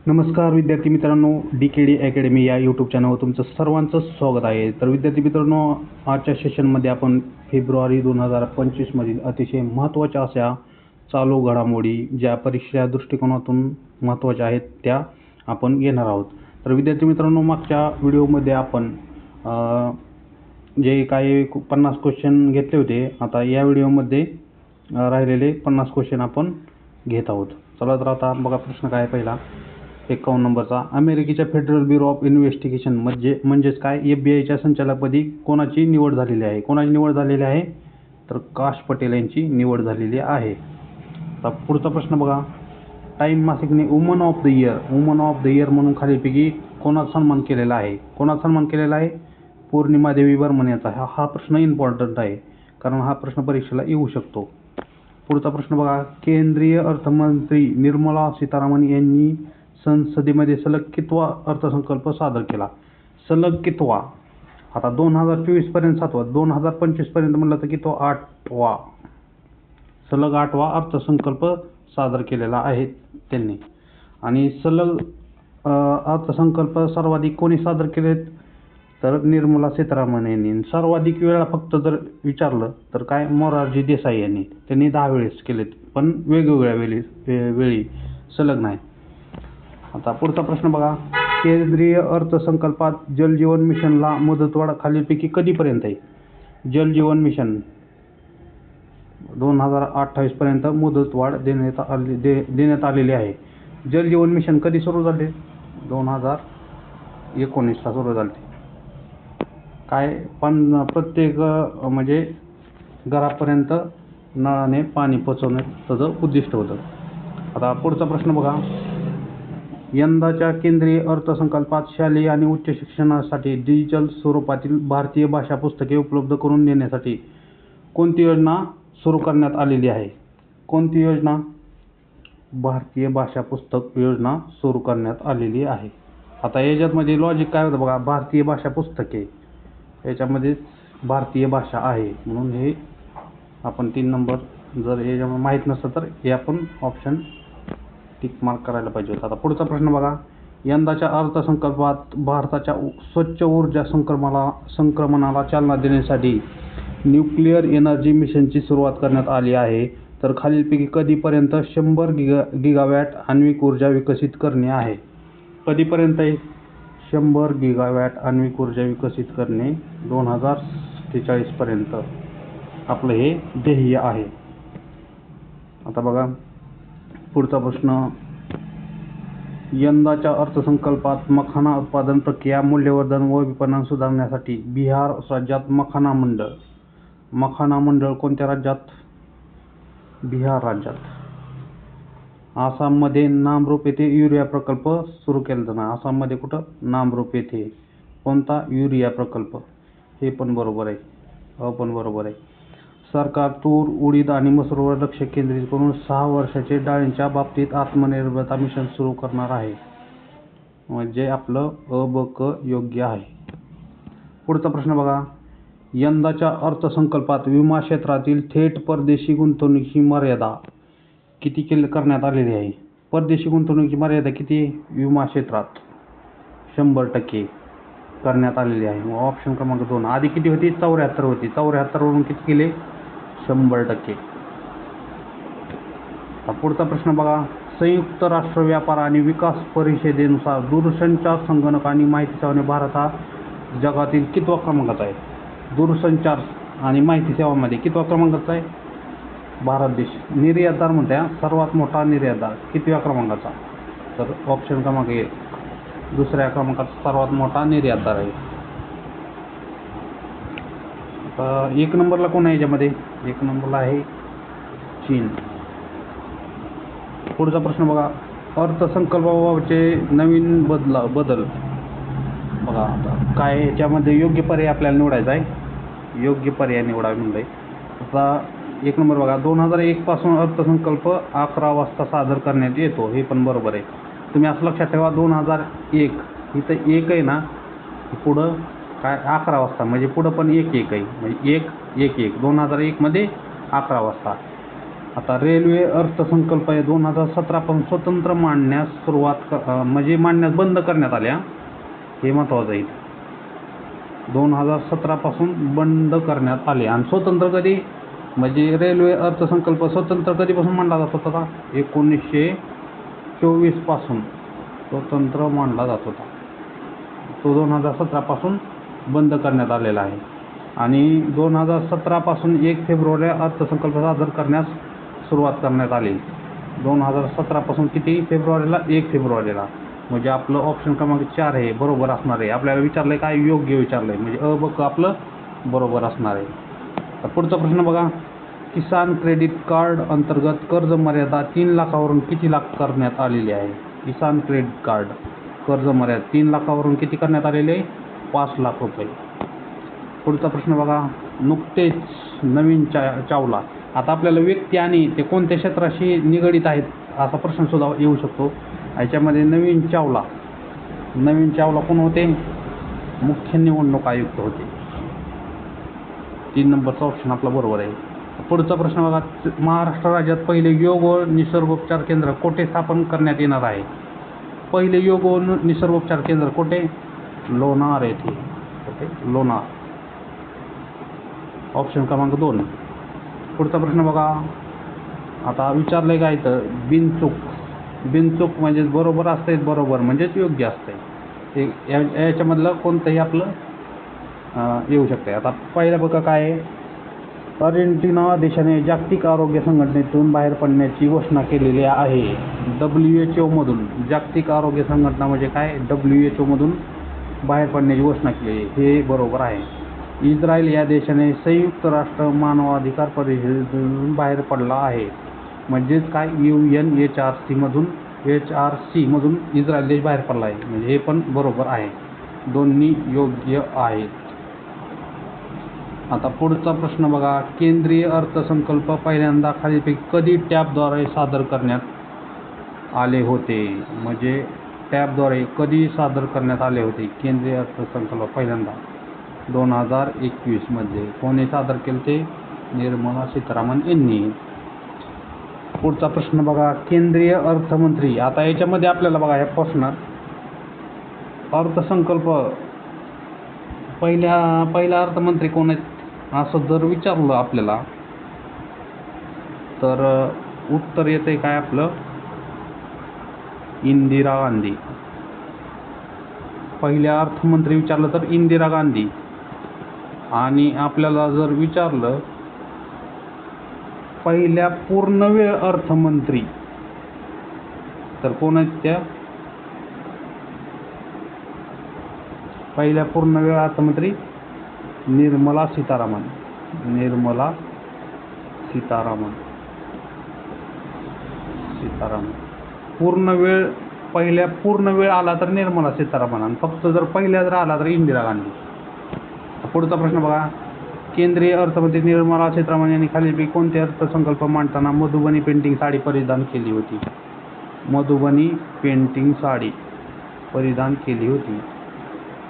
नमस्कार विद्यार्थी मित्रांनो, DKD अकॅडमी या यूट्यूब चॅनलवर तुमचं सर्वांचं स्वागत आहे. तर विद्यार्थी मित्रांनो, आजच्या सेशनमध्ये आपण फेब्रुवारी 2025मधील अतिशय महत्त्वाच्या अशा चालू घडामोडी ज्या परीक्षा दृष्टिकोनातून महत्त्वाच्या आहेत त्या आपण घेणार आहोत. तर विद्यार्थी मित्रांनो, मागच्या व्हिडिओमध्ये आपण जे काही 50 क्वेश्चन घेतले होते, आता या व्हिडिओमध्ये राहिलेले 50 क्वेश्चन आपण घेत आहोत. चला तर आता बघा, प्रश्न काय आहे पहिला 51 नंबरचा. अमेरिकेच्या फेडरल ब्युरो ऑफ इन्व्हेस्टिगेशन म्हणजेच काय, FBI संचालकपदी कोणाची निवड झालेली आहे? कोणाची निवड झालेली आहे? तर काश पटेल यांची निवड झालेली आहे. आता पुढचा प्रश्न बघा, टाइम मासिकने वुमन ऑफ द इयर म्हणून खालीलपैकी कोणाचा सन्मान केलेला आहे? कोणाचा सन्मान केलेला आहे? पौर्णिमा देवी बर्मन यांचा. हा प्रश्न इम्पॉर्टंट आहे, कारण हा प्रश्न परीक्षेला येऊ शकतो. पुढचा प्रश्न बघा, केंद्रीय अर्थमंत्री निर्मला सीतारामन यांनी संसदेमध्ये सलग कितवा अर्थसंकल्प सादर केला? सलग कितवा? आता 2024पर्यंत 7वा, 2025पर्यंत म्हणलं तर कितवा? 8वा. सलग 8वा अर्थसंकल्प सादर केलेला आहे त्यांनी. आणि सलग अर्थसंकल्प सर्वाधिक कोणी सादर केलेत? तर निर्मला सीतारामन यांनी. सर्वाधिक वेळा फक्त जर विचारलं तर काय, मोरारजी देसाई यांनी. त्यांनी 10 वेळेस केलेत, पण वेगवेगळ्या वेळी सलग नाही. आता पुढचा प्रश्न बघा, केंद्रीय अर्थसंकल्पात जल जीवन मिशनला मुदतवाढ खालीलपैकी कधीपर्यंत आहे? जल जीवन मिशन 2028पर्यंत मुदतवाढ देण्यात आलेली आहे. जल जीवन मिशन कधी सुरू झाले? 2019ला सुरू झाले. काय, पण प्रत्येक म्हणजे घरापर्यंत नळाने पाणी पोचवणे त्याचं उद्दिष्ट होतं. आता पुढचा प्रश्न बघा, यंदाच्या केंद्रीय अर्थसंकल्पात शालेय आणि उच्च शिक्षणासाठी डिजिटल स्वरूपातील भारतीय भाषा पुस्तके उपलब्ध करून देण्यासाठी कोणती योजना सुरू करण्यात आलेली आहे? कोणती योजना? भारतीय भाषा पुस्तक योजना सुरू करण्यात आलेली आहे. आता याच्यामध्ये लॉजिक काय होतं बघा, भारतीय भाषा पुस्तके याच्यामध्ये भारतीय भाषा आहे म्हणून हे आपण 3 नंबर, जर याच्यामध्ये माहीत नसतं तर हे आपण ऑप्शन टिक मार्क करायला पाहिजे होता. आता पुढचा प्रश्न बघा, यंदाच्या अर्थसंकल्पात भारताच्या स्वच्छ ऊर्जा संक्रमणाला चालना देण्यासाठी न्यूक्लिअर एनर्जी मिशनची सुरुवात करण्यात आली आहे. तर खालीलपैकी कधीपर्यंत 100 गिगावॅट आण्विक ऊर्जा विकसित करणे आहे? कधीपर्यंत आहे? 100 गिगावॅट आण्विक ऊर्जा विकसित करणे 2043पर्यंत आपलं हे ध्येय आहे. आता बघा पुढचा प्रश्न, यंदाच्या अर्थसंकल्पात मखाना उत्पादन प्रक्रिया, मूल्यवर्धन व विपणन सुधारण्यासाठी बिहार राज्यात मखाना मंडळ कोणत्या राज्यात? बिहार राज्यात. आसाममध्ये नामरूप येथे युरिया प्रकल्प सुरू केला जाणार. आसाममध्ये कुठं? नामरूप येथे. कोणता? युरिया प्रकल्प. हे पण बरोबर आहे, पण बरोबर आहे. सरकार तूर, उडीद आणि मसूरवर लक्ष केंद्रित करून 6 वर्षाचे डाळींच्या बाबतीत आत्मनिर्भरता मिशन सुरू करणार आहे. म्हणजे आपलं क योग्य आहे. पुढचा प्रश्न बघा, यंदाच्या अर्थसंकल्पात विमा क्षेत्रातील थेट परदेशी गुंतवणुकीची मर्यादा किती करण्यात आलेली आहे? परदेशी गुंतवणुकीची मर्यादा किती? विमा क्षेत्रात 100% करण्यात आलेली आहे. ऑप्शन क्रमांक 2. आधी किती होती? 74 होती. 74 वरून किती केले? 100%. पुढचा प्रश्न बघा, संयुक्त राष्ट्र व्यापार आणि विकास परिषदेनुसार दूरसंचार, संगणक आणि माहिती सेवाने भारत हा जगातील कितवा क्रमांकाचा आहे? दूरसंचार आणि माहिती सेवामध्ये कितवा क्रमांकाचा आहे? भारत देश. निर्यातदार म्हणते, सर्वात मोठा निर्यातदार कितव्या क्रमांकाचा? तर ऑप्शन क्रमांक 1, दुसऱ्या क्रमांकाचा सर्वात मोठा निर्यातदार आहे. आता 1 नंबरला कोण आहे याच्यामध्ये? 1 नंबरला आहे चीन. पुढचा प्रश्न बघा, अर्थसंकल्पाबाबतचे नवीन बदल बघा. आता काय याच्यामध्ये योग्य पर्याय आपल्याला निवडायचा आहे. योग्य पर्याय निवडावे म्हणलं आहे. आता 1 नंबर बघा, 2001 पासून अर्थसंकल्प 11 वाजता सादर करण्यात येतो. हे पण बरोबर आहे. तुम्ही असं लक्षात ठेवा, 2001 इथं 1 आहे ना, पुढं काय 11 वाजता, म्हणजे पुढं पण 1 आहे, म्हणजे 1 2001 मध्ये 11 वाजता. आता रेल्वे अर्थसंकल्प 2017 पासून स्वतंत्र मांडण्यास म्हणजे मांडण्यास बंद करण्यात आल्या, हे महत्त्वाचं आहे. 2017 पासून बंद करण्यात आले. आणि स्वतंत्र कधी, म्हणजे रेल्वे अर्थसंकल्प स्वतंत्र कधीपासून मांडला जात होता? 1924 पासून स्वतंत्र मांडला जात होता. तो 2017 पासून बंद करण्यात आलेला आहे. आणि 2017 पासून 1 फेब्रुवारीला अर्थसंकल्प सादर करण्यास सुरुवात करण्यात आली. 2017 पासून किती फेब्रुवारीला? 1 फेब्रुवारीला. म्हणजे आपलं ऑप्शन क्रमांक 4 आहे बरोबर असणार आहे. आपल्याला विचारलंय काय? योग्य विचारलंय, म्हणजे अ ब क आपलं बरोबर असणार आहे. तर पुढचा प्रश्न बघा. किसान क्रेडिट कार्ड अंतर्गत कर्ज मर्यादा 3 लाखावरून किती लाख करण्यात आलेली आहे? किसान क्रेडिट कार्ड कर्ज मर्यादा 3 लाखावरून किती करण्यात आलेली आहे? 5 लाख रुपये. पुढचा प्रश्न बघा. नुकतेच नवीन चावला, आता आपल्याला व्यक्ती आणि ते कोणत्या क्षेत्राशी निगडीत आहेत असा प्रश्न सुद्धा येऊ शकतो. याच्यामध्ये नवीन चावला कोण होते? मुख्य निवडणूक आयुक्त होते. 3 नंबरचा ऑप्शन आपला बरोबर आहे. पुढचा प्रश्न बघा. महाराष्ट्र राज्यात पहिले योग व निसर्गोपचार केंद्र कोठे स्थापन करण्यात येणार आहे? पहिले योग व निसर्गोपचार केंद्र कोठे? लोणार येथे. ओके, लोणार. ऑप्शन क्रमांक 2. पुढचा प्रश्न बघा. आता विचारलंय काय तर बिनचूक म्हणजे बरोबर असते, बरोबर म्हणजेच योग्य असते. याच्यामधलं कोणतंही आपलं येऊ शकते. आता पहिलं बघा काय आहे. अर्जेंटिना देशाने जागतिक आरोग्य संघटनेतून बाहेर पडण्याची घोषणा केलेली आहे. WHO मधून. जागतिक आरोग्य संघटना म्हणजे काय? WHO मधून बाहेर पडण्याची घोषणा केली, हे बरोबर आहे. इस्रायल या देशाने संयुक्त राष्ट्र मानवाधिकार परिषदेतून बाहेर पडला आहे, म्हणजेच काय? UNHRC मधून इस्रायल देश बाहेर पडला आहे, म्हणजे हे पण बरोबर आहे. दोन्ही योग्य आहेत. आता पुढचा प्रश्न बघा. केंद्रीय अर्थसंकल्प पहिल्यांदा खालीलपैकी कधी टॅबद्वारे सादर करण्यात आले होते? म्हणजे टॅबद्वारे कधी सादर करण्यात आले होते केंद्रीय अर्थसंकल्प पहिल्यांदा? 2021 मध्ये. कोणी सादर केले ते? निर्मला सीतारामन यांनी. पुढचा प्रश्न बघा. केंद्रीय अर्थमंत्री, आता याच्यामध्ये आपल्याला बघा या प्रश्नात अर्थसंकल्प पहिला अर्थमंत्री कोण आहेत असं जर विचारलं आपल्याला, तर उत्तर येते काय आपलं? इंदिरा गांधी. पहिल्या अर्थमंत्री विचारलं तर इंदिरा गांधी. आणि आपल्याला जर विचारलं पहिल्या पूर्णवेळ अर्थमंत्री, तर कोण आहेत त्या? पहिल्या पूर्णवेळ अर्थमंत्री निर्मला सीतारामन. पहिल्या पूर्णवेळ आला तर निर्मला सीतारामन, आणि फक्त जर पहिल्या जर आला तर इंदिरा गांधी. पुढचा प्रश्न बघा. केंद्रीय अर्थमंत्री निर्मला सीतारामन यांनी खालीलपैकी कोणते अर्थसंकल्प मांडताना मधुबनी पेंटिंग साडी परिधान केली होती? मधुबनी पेंटिंग साडी परिधान केली होती.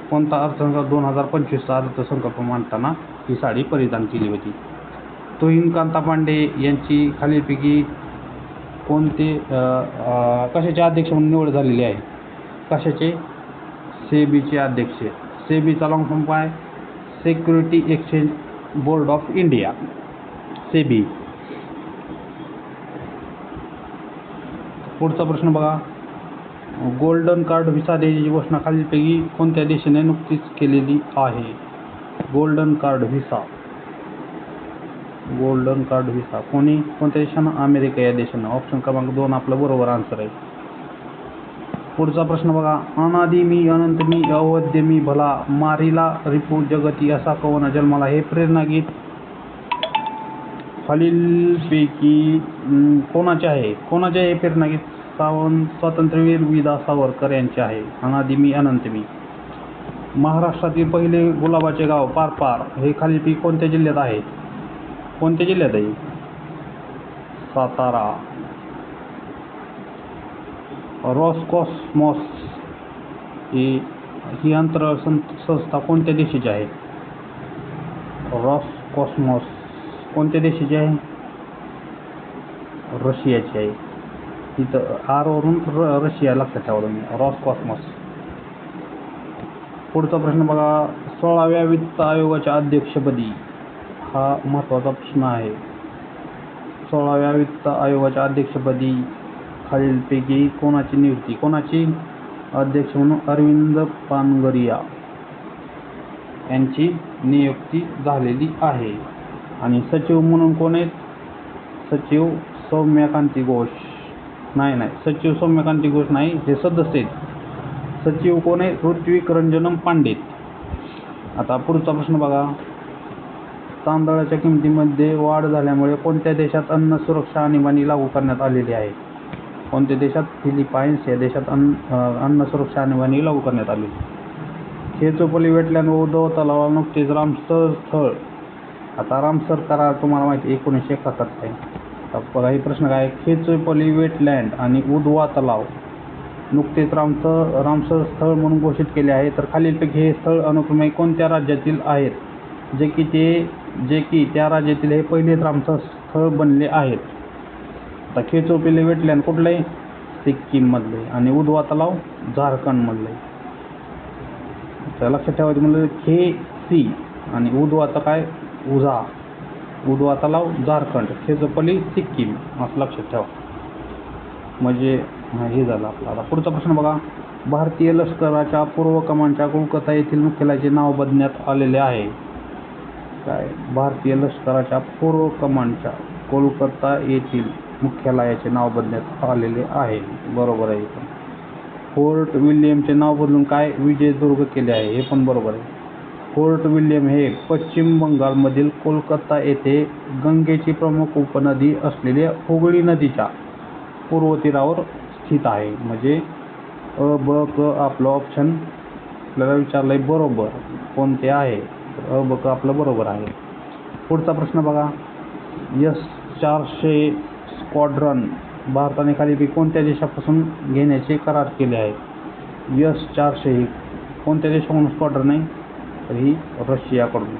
कोणता अर्थसंकल्प? 2025चा अर्थसंकल्प मांडताना ही साडी परिधान केली होती. तुहिन कांता पांडे यांची खालीलपैकी कोणते कशाचे अध्यक्ष म्हणून निवड झालेली आहे? कशाचे? सेबीचे अध्यक्ष. सेबीचा लॉंग फॉर्म काय? Security exchange board of India, SEBI. पुढचा प्रश्न बघा. गोल्डन कार्ड व्हिसा देण्याची घोषणा खालीलपैकी कोणत्या देशाने नुकतीच केलेली आहे? गोल्डन कार्ड व्हिसा कोणत्या देशानं? अमेरिका या देशानं. ऑप्शन क्रमांक 2 आपलं बरोबर आन्सर आहे. पुढचा प्रश्न बघा. अनादि मी अनंत मी अवध्य मी भला मारिला रिपू जगती असा कवन जन्माला, हे प्रेरणागीत खालीलपैकी कोणाचे आहे? हे प्रेरणागीत? स्वातंत्र्यवीर विदा सावरकर यांचे आहे. अनादि मी अनंत मी. महाराष्ट्रातील पहिले गुलाबाचे गाव पारपार हे खालीलपैकी कोणत्या जिल्ह्यात आहे? सातारा. रॉसकॉस्मॉस ही अंतराळ संस्था कोणत्या देशाची आहे? रॉसकॉस्मॉस कोणत्या देशाची आहे? रशियाची आहे. इथं आर वरून रशिया लक्षात ठेवा तुम्ही, रॉसकॉस्मॉस. पुढचा प्रश्न बघा, 16व्या वित्त आयोगाच्या अध्यक्षपदी, हा महत्त्वाचा प्रश्न आहे. 16व्या वित्त आयोगाच्या अध्यक्षपदी खालीलपैकी कोणाची नियुक्ती, कोणाची अध्यक्ष म्हणून अरविंद पानगरिया यांची नियुक्ती झालेली आहे. आणि सचिव म्हणून कोण आहेत? सचिव सौम्यकांती घोष. नाही, सचिव सौम्यकांती घोष नाही, हे सदस्य आहेत. सचिव कोण आहे? ऋत्विक रंजनम पांडित. आता पुढचा प्रश्न बघा, तांदळाच्या किमतीमध्ये वाढ झाल्यामुळे कोणत्या देशात अन्न सुरक्षा आणीबाणी लागू करण्यात आलेली आहे? कोणत्या देशात? फिलिपाईन्स या देशात अन्न सुरक्षा आणीबाणी लागू करण्यात आली. खेचोपली वेटलँड व उद्धव तलावाला नुकतेच रामसर स्थळ, आता रामसर करार तुम्हाला माहिती 1971 आहे. आता बघा हे प्रश्न काय, खेचोपली वेटलँड आणि उधवा तलाव नुकतेच रामसर स्थळ म्हणून घोषित केले आहे. तर खालीलपैकी हे स्थळ अनुक्रमे कोणत्या राज्यातील आहेत, जे की त्या राज्यातील हे पहिलेच रामसर स्थळ बनले आहेत? आता खेचोपली वेटलँड कुठले? सिक्कीममधले. आणि उधवा तलाव झारखंडमधले. तर लक्षात ठेवायचं म्हणजे सी आणि उधवा तर काय? उधवा तलाव झारखंड, खेचोपली सिक्कीम, असं लक्षात ठेवा. म्हणजे हे झालं आपलं. आता पुढचा प्रश्न बघा, भारतीय लष्कराच्या पूर्व कमांडच्या कोलकाता येथील मुख्यालयाचे नाव बदलण्यात आलेले आहे. काय? भारतीय लष्कराच्या पूर्व कमांडच्या कोलकाता येथील मुख्यालयाचे नाव बदलण्यात आलेले आहे. बरोबर आहे. फोर्ट विल्यमचे नाव बदलून काय? विजयदुर्ग केले आहे. हे पण बरोबर आहे. फोर्ट विल्यम हे पश्चिम बंगालमधील कोलकाता येथे गंगेची प्रमुख उपनदी असलेल्या हुगळी नदीच्या पूर्व तीरावर स्थित आहे. म्हणजे ब क आपलं ऑप्शन आपल्याला विचारलं आहे बरोबर कोणते आहे? तर ब क आपलं बरोबर आहे. पुढचा प्रश्न बघा, S-400 स्क्वॉड्रन भारताने खालीलपैकी कोणत्या देशापासून घेण्याचे करार केले आहे? S-400 ही कोणत्या देशाकडून स्क्वॉड्रन आहे? तर ही रशियाकडून.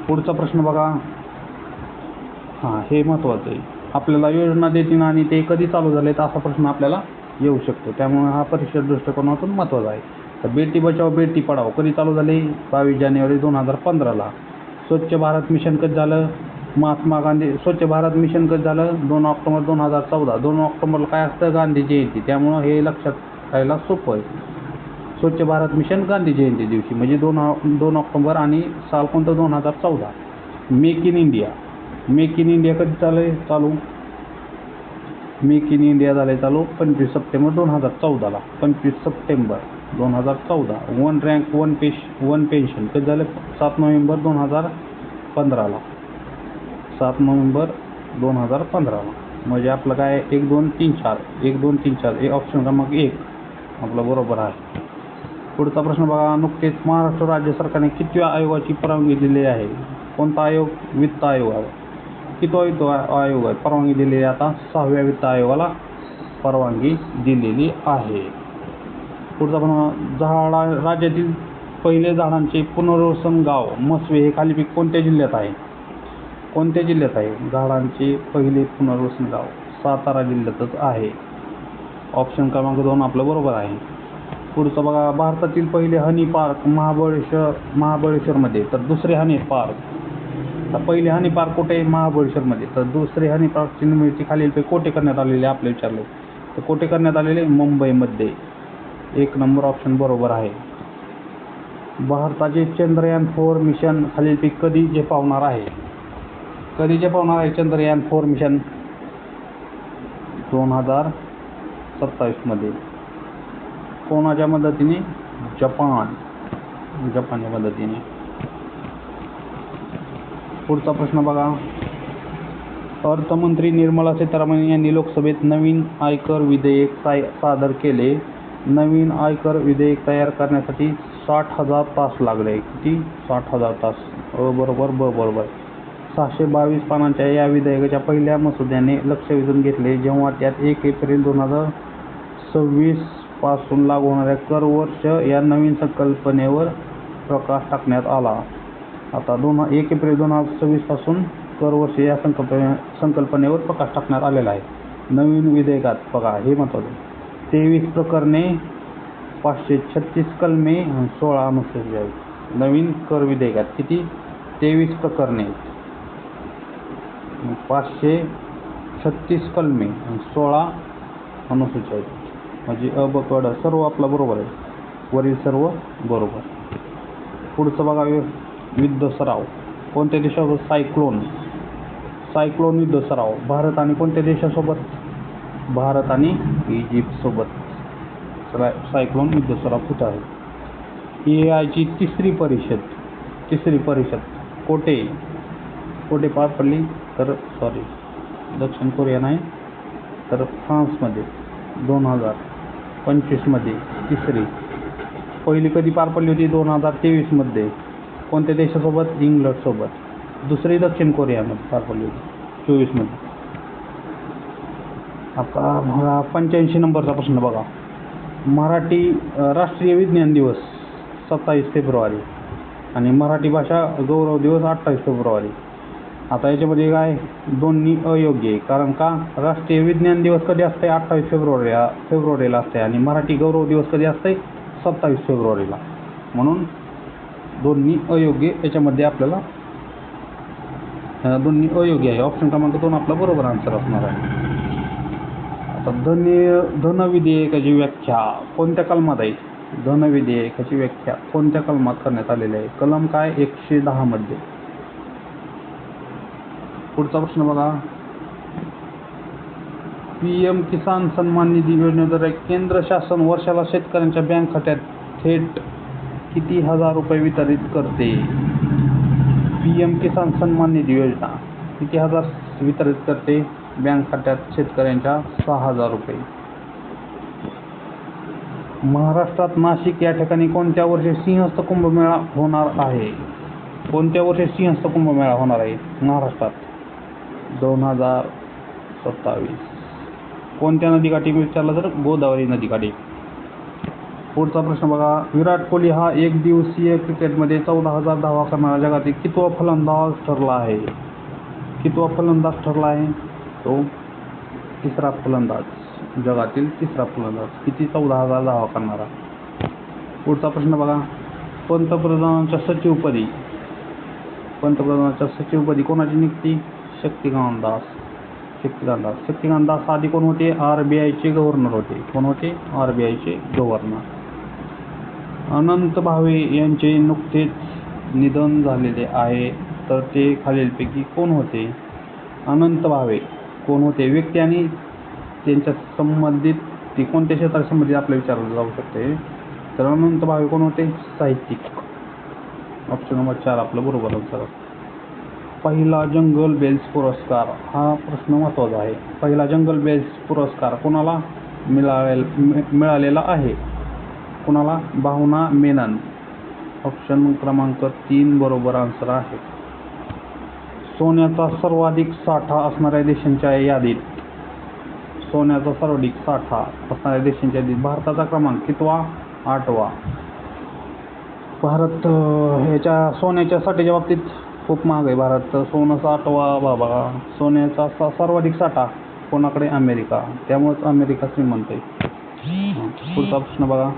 पुढचा प्रश्न बघा, हे महत्त्वाचं आहे. आपल्याला योजना देतील आणि ते कधी चालू झालेत असा प्रश्न आपल्याला येऊ शकतो, त्यामुळे हा परीक्षा दृष्टिकोनातून महत्त्वाचा आहे. तर बेटी बचाओ बेटी पढाओ कधी चालू झाली? 22 जानेवारी 2015ला. स्वच्छ भारत मिशन कधी झालं? महात्मा गांधी स्वच्छ भारत मिशन कधी झालं? 2 ऑक्टोबर 2014. 2 ऑक्टोबरला काय असतं? गांधी जयंती, त्यामुळं हे लक्षात राहायला सोपं आहे. स्वच्छ भारत मिशन गांधी जयंती दिवशी, म्हणजे 2 ऑक्टोबर. आणि साल कोणतं? 2014. मेक इन इंडिया कधी चालू? मेक इन इंडिया झाले चालू 25 सप्टेंबर 2014ला. 25 सप्टेंबर 2014. वन रँक वन पेन्शन कधी झालं? 7 नोव्हेंबर 2015ला. 7 नोव्हेंबर 2015ला. म्हणजे आपलं काय 1 2 3 4 हे ऑप्शन क्रमांक 1 आपलं बरोबर आहे. पुढचा प्रश्न बघा, नुकतेच महाराष्ट्र राज्य सरकारने कितव्या आयोगाची परवानगी दिली आहे? कोणता आयोग? वित्त आयोग. कितवा वित्त आयोग आहे परवानगी दिलेली? आता 6व्या वित्त आयोगाला परवानगी दिलेली आहे. पुढचा प्रश्न, राज्यातील पहिले झाडांचे पुनर्वसन गाव मसवे हे खालीपैकी कोणत्या जिल्ह्यात आहे? कोणत्या जिल्ह्यात आहे झाडांचे पहिले पुनर्वसन गाव? सातारा जिल्ह्यातच आहे. ऑप्शन क्रमांक 2 आपलं बरोबर आहे. पुढचं बघा, भारतातील पहिले हनी पार्क महाबळेश्वरमध्ये, तर दुसरे हनी पार्क. तर पहिले हनी पार्क कुठे आहे? महाबळेश्वरमध्ये. तर दुसरे हनी पार्कची निर्मिती खालीलपैकी कोठे करण्यात आलेली आपले विचारले? तर कोठे करण्यात आलेले? मुंबईमध्ये. 1 नंबर ऑप्शन बरोबर आहे. भारताचे चंद्रयान 4 मिशन खालीलपैकी कधी झेपावणार आहे? कधी झेपावणार आहे चंद्रयान 4 मिशन? 2027 मध्ये. कोणाच्या मदतीने? जपानच्या मदतीने. पुढचा प्रश्न बघा, अर्थमंत्री निर्मला सीतारामन यांनी लोकसभेत नवीन आयकर विधेयक सादर केले. नवीन आयकर विधेयक तयार करण्यासाठी 60,000 तास लागले. किती? 60,000 तास. बरोबर. 622 पानांच्या या विधेयकाच्या पहिल्या मसुद्याने लक्ष वेधून घेतले, जेव्हा त्यात 1 एप्रिल 2026 पासून लागू होणाऱ्या कर वर्ष या नवीन संकल्पनेवर प्रकाश टाकण्यात आला. आता 1 एप्रिल 2026 पासून कर वर्षे या संकल्पनेवर प्रकाश टाकण्यात आलेला आहे. नवीन विधेयकात बघा हे महत्त्वाचं 23 प्रकरणे 536 कलमे आणि 16 अनुसूचित आहेत. नवीन कर विधेयकात किती 23 प्रकरणे 536 कलमे आणि 16 अनुसूचित आहेत. म्हणजे अ ब क ड सर्व आपला बरोबर आहे. वरील सर्व बरोबर. पुढचं बघा युद्ध सराव कोणत्या देशासोबत सायक्लोन युद्ध सराव भारत आणि कोणत्या देशासोबत भारत आणि इजिप्तसोबत सायक्लोन युद्ध सराव कुठं आहे. AI ची तिसरी परिषद कोठे पार पडली तर दक्षिण कोरिया नाही तर फ्रान्समध्ये 2025 मध्ये तिसरी. पहिली कधी पार पडली होती 2023 मध्ये कोणत्या देशासोबत इंग्लंडसोबत. दुसरी दक्षिण कोरियामध्ये पार पडली होती 24 मध्ये. आता बघा 85 नंबरचा प्रश्न बघा. मराठी राष्ट्रीय विज्ञान दिवस 27 फेब्रुवारी आणि मराठी भाषा गौरव दिवस 28 फेब्रुवारी. आता याच्यामध्ये काय दोन्ही अयोग्य आहे. कारण का राष्ट्रीय विज्ञान दिवस कधी असते 28 फेब्रुवारीला असते आणि मराठी गौरव दिवस कधी असते 27 फेब्रुवारीला. म्हणून दोन्ही अयोग्य. याच्यामध्ये आपल्याला दोन्ही अयोग्य आहे. ऑप्शन क्रमांक 2 आपला बरोबर आन्सर असणार आहे. आता धन विधेयकाची व्याख्या कोणत्या कलमात आहे. धन विधेयकाची व्याख्या कोणत्या कलमात करण्यात आलेली आहे. कलम काय 110 मध्ये. पुढचा प्रश्न बघा. PM किसान सन्मान निधी योजनेद्वारे केंद्र शासन वर्षाला शेतकऱ्यांच्या बँक खात्यात थेट किती हजार रुपये वितरित करते. PM किसान सन्मान निधी योजना किती हजार वितरित करते बँक खात्यात शेतकऱ्यांच्या 6,000 रुपये. महाराष्ट्रात नाशिक या ठिकाणी कोणत्या वर्षी सिंहस्थ कुंभमेळा होणार आहे. कोणत्या वर्षी सिंहस्थ कुंभमेळा होणार आहे महाराष्ट्रात 2027. कोणत्या नदीकाठी विचारलं तर गोदावरी नदीकाठी. पुढचा प्रश्न बघा. विराट कोहली हा एक दिवसीय क्रिकेटमध्ये 14,000 धावा करणारा जगातील कितवा फलंदाज ठरला आहे. तो तिसरा फलंदाज. जगातील तिसरा फलंदाज. किती 14,000 धावा करणारा. पुढचा प्रश्न बघा. पंतप्रधानांच्या सचिवपदी कोणाची नियुक्ती. शक्तिकांत दास. आधी कोण होते. RBIचे गव्हर्नर होते. कोण होते RBIचे गव्हर्नर. अनंत भावे यांचे नुकतेच निधन झालेले आहे तर ते खालीलपैकी कोण होते. अनंत भावे कोण होते. व्यक्ती आणि त्यांच्या संबंधित ती कोणत्या क्षेत्राशी संबंधित आपल्याला विचारलं जाऊ शकते. तर अनंत भावे कोण होते साहित्यिक. ऑप्शन नंबर 4 आपलं बरोबर आन्सर. पहिला जंगल बेल्स पुरस्कार हा प्रश्न महत्त्वाचा आहे. पहिला जंगल बेल्स पुरस्कार कोणाला मिळालेला आहे. कोणाला भावना मेनन. ऑप्शन क्रमांक 3 बरोबर आन्सर आहे. सोन्याचा सर्वाधिक साठा असणाऱ्या देशांच्या यादीत भारताचा क्रमांक कितवा. 8वा. भारत ह्याच्या सोन्याच्या साठ्याच्या बाबतीत खूप महाग आहे भारत. सोन्याचा 8वा बाबा. सोन्याचा सर्वाधिक साठा कोणाकडे अमेरिका. त्यामुळेच अमेरिका श्रीमंत आहे. पुढचा प्रश्न बघा.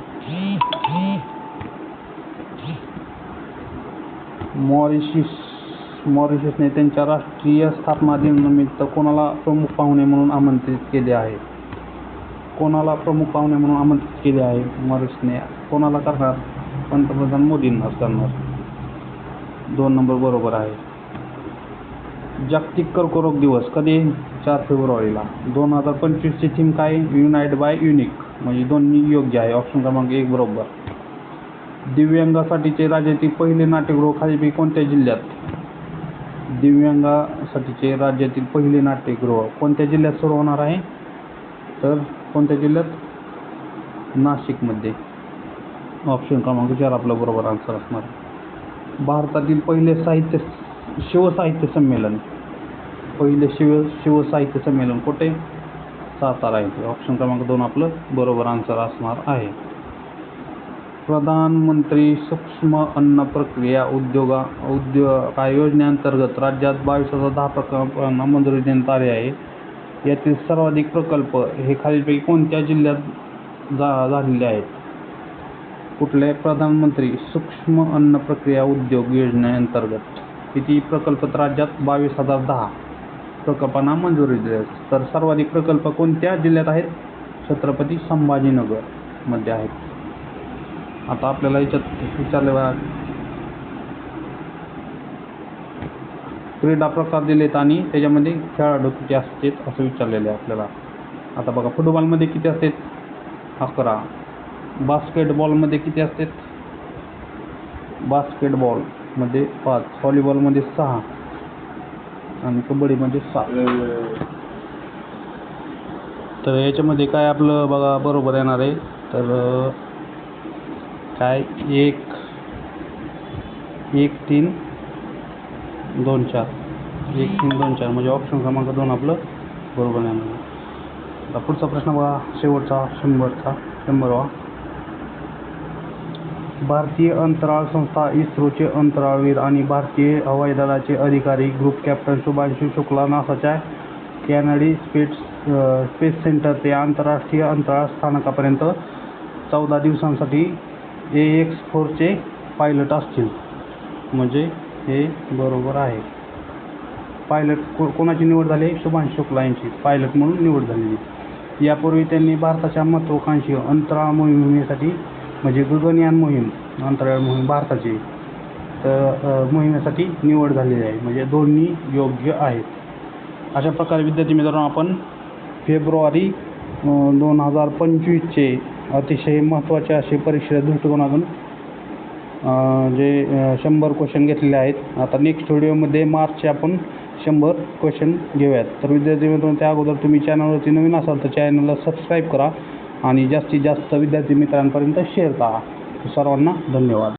मॉरिशसने त्यांच्या राष्ट्रीय स्थापना दिनानिमित्त कोणाला प्रमुख पाहुणे म्हणून आमंत्रित केले आहे. मॉरिशसने कोणाला करणार. पंतप्रधान मोदींनाच करणार. 2 नंबर बरोबर आहे. जागतिक कर्करोग दिवस कधी 4 फेब्रुवारीला. 2025ची थीम काय. Unite by unique. म्हणजे दोन्ही योग्य आहे. ऑप्शन क्रमांक 1 बरोबर. दिव्यांगासाठीचे राज्यातील पहिले नाट्यगृह खालीलपैकी कोणत्या जिल्ह्यात. दिव्यांगासाठीचे राज्यातील पहिले नाट्यगृह कोणत्या जिल्ह्यात सुरू होणार आहे. तर कोणत्या जिल्ह्यात. नाशिकमध्ये. ऑप्शन क्रमांक 4 आपलं बरोबर आन्सर असणार. भारतातील पहिले शिवसाहित्य संमेलन कुठे. सातारा येथे. ऑप्शन क्रमांक 2 आपलं बरोबर आन्सर असणार आहे. प्रधानमंत्री सूक्ष्म अन्न प्रक्रिया उद्योग योजनेअंतर्गत राज्यात 22,010 प्रकल्पांना मंजुरी देण्यात आली आहे. यातील सर्वाधिक प्रकल्प हे खालीलपैकी कोणत्या जिल्ह्यात झालेले आहेत? कुठले? प्रधानमंत्री सूक्ष्म अन्न प्रक्रिया उद्योग योजनेअंतर्गत किती प्रकल्प? राज्यात 22,010 प्रकल्पांना मंजुरी दिली आहे. तर सर्वाधिक प्रकल्प कोणत्या जिल्ह्यात आहेत? छत्रपती संभाजीनगर मध्ये आहेत. आता आपल्याला याच्यात विचारले क्रीडा प्रकार दिलेत आणि त्याच्यामध्ये खेळाडू किती असतात असं विचारलेलं आहे आपल्याला. आता बघा, फुटबॉलमध्ये किती असतात? 11. बास्केटबॉलमध्ये किती असतात? बास्केटबॉलमध्ये 5, व्हॉलीबॉलमध्ये 6 आणि कबड्डीमध्ये 7. तर याच्यामध्ये काय आपलं बघा बरोबर येणार आहे? तर काय 1, 3, 2, 4 1, 3, 2, 4 म्हणजे ऑप्शन क्रमांक 2 आपलं बरोबर येणार आहे. आता पुढचा प्रश्न बघा, शेवटचा 100वा. भारतीय अंतराळ संस्था इस्रोचे अंतराळवीर आणि भारतीय हवाई दलाचे अधिकारी ग्रुप कॅप्टन शुभांशु शुक्ला नासाच्या केनेडी स्पेस सेंटर ते आंतरराष्ट्रीय अंतराळ स्थानकापर्यंत 14 दिवसांसाठी AX-4 पायलट असतील. म्हणजे हे बरोबर आहे. पायलट कोणाची निवड झाली? शुभांशु शुक्ला यांची पायलट म्हणून निवड झालेली. यापूर्वी त्यांनी भारताच्या महत्त्वाकांक्षी अंतराळ मोहिमेसाठी म्हणजे गगनयान मोहीम, अंतराळ मोहीम भारताची तर मोहिमेसाठी निवड झालेली आहे. म्हणजे दोन्ही योग्य आहेत. अशा प्रकारे विद्यार्थी मित्रांनो, आपण फेब्रुवारी 2025चे अतिशय महत्त्वाचे असे परीक्षेच्या दृष्टिकोनातून जे 100 क्वेश्चन घेतलेले आहेत. आता नेक्स्ट व्हिडिओमध्ये मार्चचे आपण 100 क्वेश्चन घेऊयात. तर विद्यार्थी मित्रांनो, त्या अगोदर तुम्ही चॅनलवरती नवीन असाल तर चॅनलला सबस्क्राईब करा आणि जास्तीत जास्त विद्यार्थी मित्रांपर्यंत शेअर करा. सर्वांना धन्यवाद.